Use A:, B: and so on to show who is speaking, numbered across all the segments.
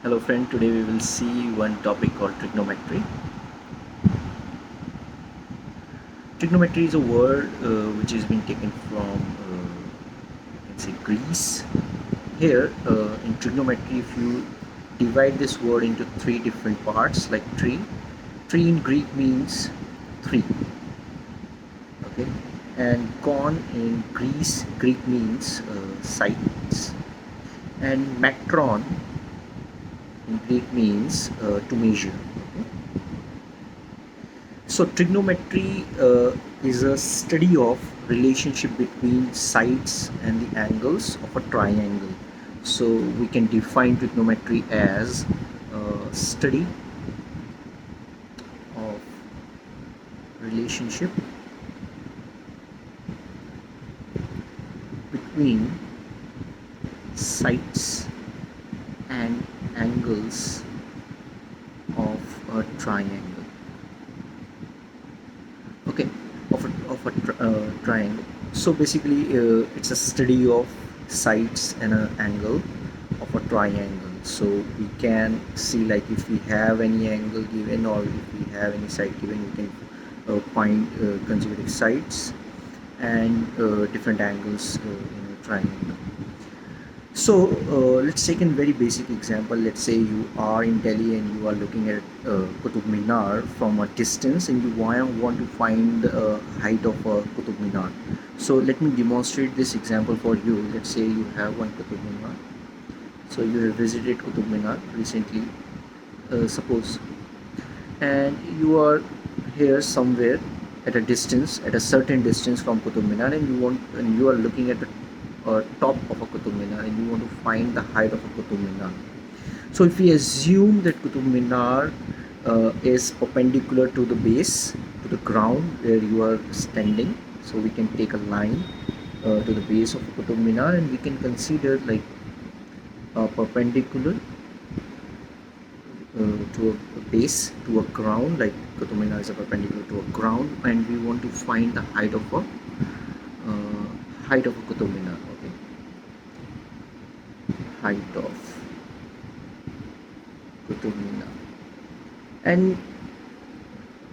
A: Hello friend, today we will see one topic called trigonometry. Trigonometry is a word which has been taken from, you can say, Greece. Here in trigonometry, if you divide this word into three different parts, like tree in Greek means three, okay, and con in Greek means sides, and metron in Greek means to measure. Okay? So trigonometry is a study of relationship between sides and the angles of a triangle. So we can define trigonometry as a study of relationship between sides and angles of a triangle. Okay, of a triangle. So basically it's a study of sides and an angle of a triangle. So we can see, like, if we have any angle given or if we have any side given, we can find consecutive sides and different angles in a triangle. So let's take a very basic example. Let's say you are in Delhi and you are looking at Qutub Minar from a distance, and you want to find the height of Qutub Minar. So let me demonstrate this example for you. Let's say you have one Qutub Minar. So you have visited Qutub Minar recently, suppose, and you are here somewhere at a distance, at a certain distance from Qutub Minar, and you are looking at the top of a Qutub Minar, and you want to find the height of a Qutub Minar. So if we assume that Qutub Minar is perpendicular to the base, to the ground where you are standing, so we can take a line to the base of Qutub Minar, and we can consider, like, perpendicular to a base, to a ground, like Qutub Minar is a perpendicular to a ground, and we want to find the height of a Qutub Minar. Okay, height of Qutub Minar. And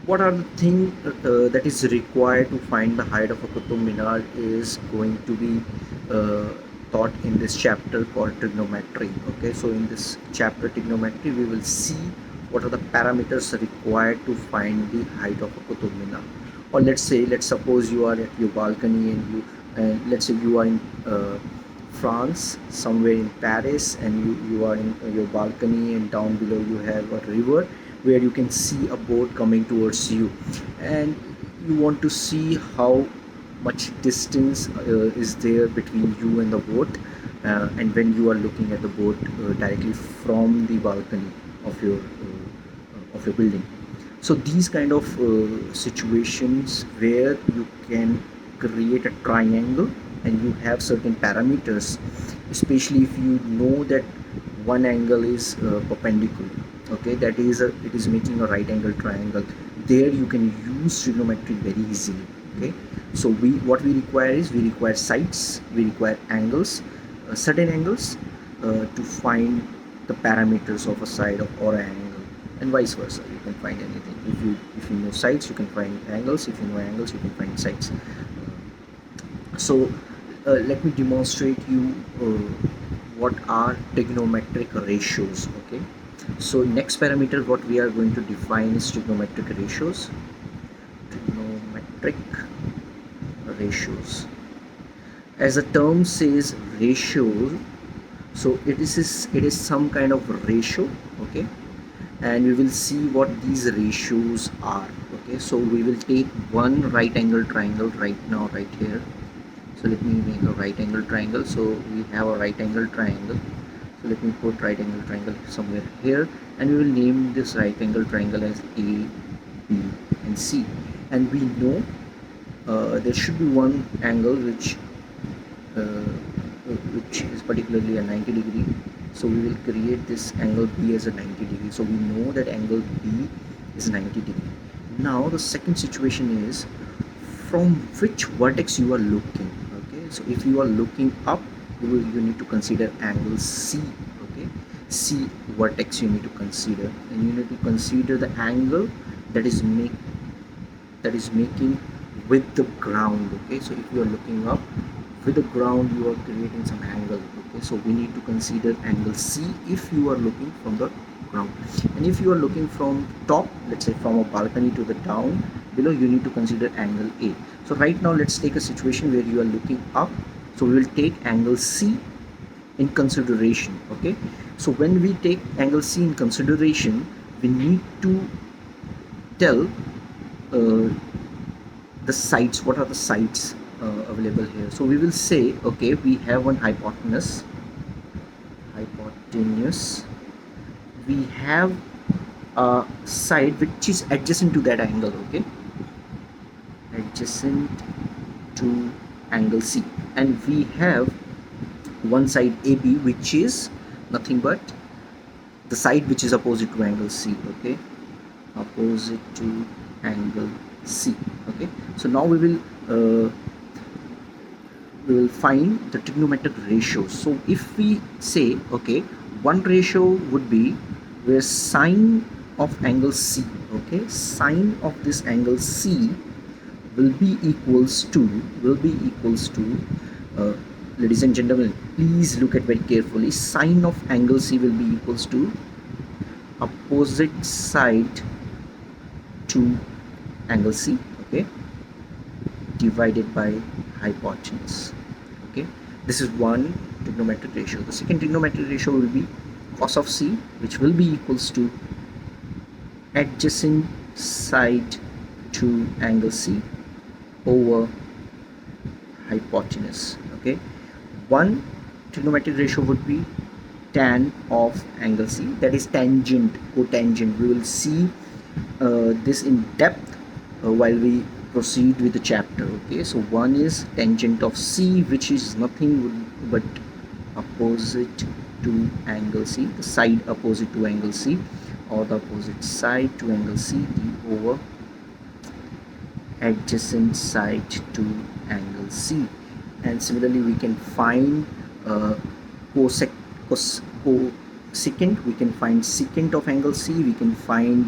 A: what are the things that is required to find the height of a Qutub Minar is going to be taught in this chapter called trigonometry. Okay, so in this chapter trigonometry, we will see what are the parameters required to find the height of a Qutub Minar. Or let's suppose you are at your balcony, and let's say you are in France, somewhere in Paris, and you are in your balcony, and down below you have a river where you can see a boat coming towards you, and you want to see how much distance is there between you and the boat, and when you are looking at the boat directly from the balcony of your building. So these kind of situations where you can create a triangle and you have certain parameters, especially if you know that one angle is perpendicular, okay, that is it is making a right angle triangle. There you can use trigonometry very easily. Okay, so what we require is, we require sides, we require angles, certain angles, to find the parameters of a side or an angle, and vice versa. You can find anything. If you know sides, you can find angles. If you know angles, you can find sides. So let me demonstrate you what are trigonometric ratios. Okay, so next parameter what we are going to define is trigonometric ratios. Trigonometric ratios, as the term says, ratio, so it is some kind of ratio. Okay, and we will see what these ratios are. Okay, so we will take one right angle triangle right now, right here. So let me make a right angle triangle. So we have a right angle triangle. So let me put right angle triangle somewhere here, and we will name this right angle triangle as A, B, and C. And we know there should be one angle which is particularly a 90 degree. So we will create this angle B as a 90 degree. So we know that angle B is 90 degree. Now the second situation is from which vertex you are looking. Okay, so if you are looking up, you need to consider angle C. Okay, C vertex you need to consider, and you need to consider the angle that is making with the ground. Okay, so if you are looking up with the ground, you are creating some angle. Okay, so we need to consider angle C if you are looking from the ground, and if you are looking from top, let's say from a balcony to the down below, you need to consider angle A. So right now let's take a situation where you are looking up, so we will take angle C in consideration. Okay, so when we take angle C in consideration, we need to tell uh, the sides. What are the sides available here? So we will say, okay, we have one hypotenuse, we have a side which is adjacent to that angle. Okay, adjacent to angle C, and we have one side AB which is nothing but the side which is opposite to angle C. Okay, opposite to angle C. Okay, so now we will find the trigonometric ratios. So if we say, okay, one ratio would be where sine of angle C, okay, sine of this angle C will be equals to uh, ladies and gentlemen, please look at very carefully. Sine of angle C will be equals to opposite side to angle C, okay, divided by hypotenuse. Okay, this is one trigonometric ratio. The second trigonometric ratio will be cos of C, which will be equals to adjacent side to angle C over hypotenuse. Okay, one trigonometric ratio would be tan of angle C, that is tangent, cotangent. We will see this in depth while we proceed with the chapter. Okay, so one is tangent of C, which is nothing but opposite to angle C, the side opposite to angle C, or the opposite side to angle C, d over adjacent side to angle C. And similarly we can find cosec cosecant, we can find secant of angle C, we can find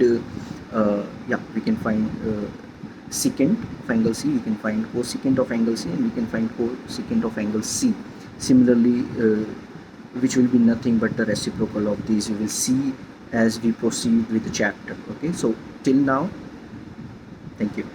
A: secant of angle C, we can find cosecant of angle C, and we can find cosecant of angle C. Similarly, which will be nothing but the reciprocal of these, we will see as we proceed with the chapter. Okay, so till now, thank you.